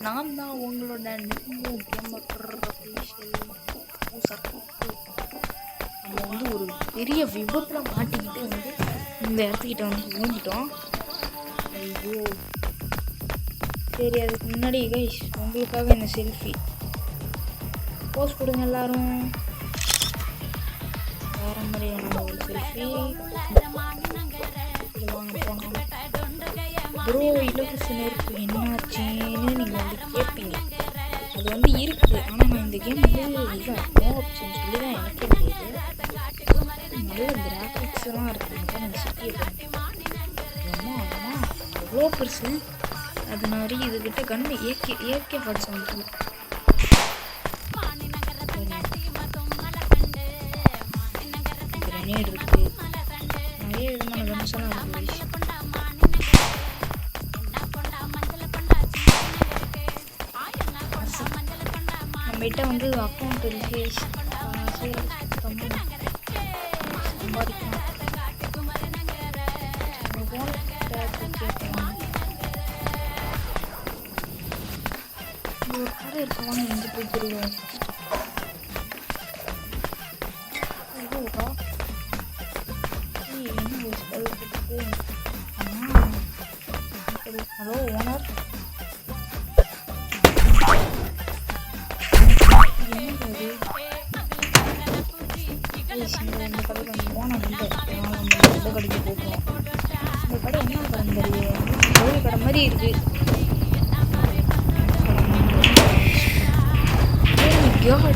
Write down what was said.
நான் தான் உங்களோட நிம்மு கேமர் நம்ம வந்து ஒரு பெரிய விபத்தில் மாட்டிக்கிட்டு வந்து இந்த இடத்துக்கிட்ட வந்து விழுந்துட்டோம். ஐயோ சரி, அதுக்கு முன்னாடி கைஸ் உங்களுக்காக இந்த செல்ஃபி போஸ்ட் கொடுங்க எல்லாரும். வேற மாதிரியான ஒரு செல்ஃபி. ப்ரோ இலவச நெருப்பு என்னாச்சுன்னு நீங்கள் வந்து கேட்பீங்க. அது வந்து இருக்குது, ஆனால் நான் இந்த கேம் வந்து இல்லை நோ ஆப்ஷன் சொல்லி தான் எனக்கே தெரியுது. நல்ல கிராஃபிக்ஸ்லாம் இருக்குது. நான் சிட்டியை அம்மா அவ்வளோ பெருசு. அது மாதிரி இதுக்கிட்ட கன்று ஏகே ஃபார்ட்டி வந்து கிரனேட் இருக்குது. நிறைய விதமான கன்ஸ்லாம் இருக்குது. நம்மகிட்ட வந்து அக்கௌண்ட் இருக்கு, சம்பாதிக்கலாம். ஒரு கடை இருக்கவாங்க எங்கே போய் திருடுவோம். ஹலோ ஓனர், இந்த கடையில் வந்து ஓனர் இல்லை, இந்த கடைக்கு போகிறோம். இந்த கடை என்ன கடை தெரியல, கோழி கடை மாதிரி இருக்குது. God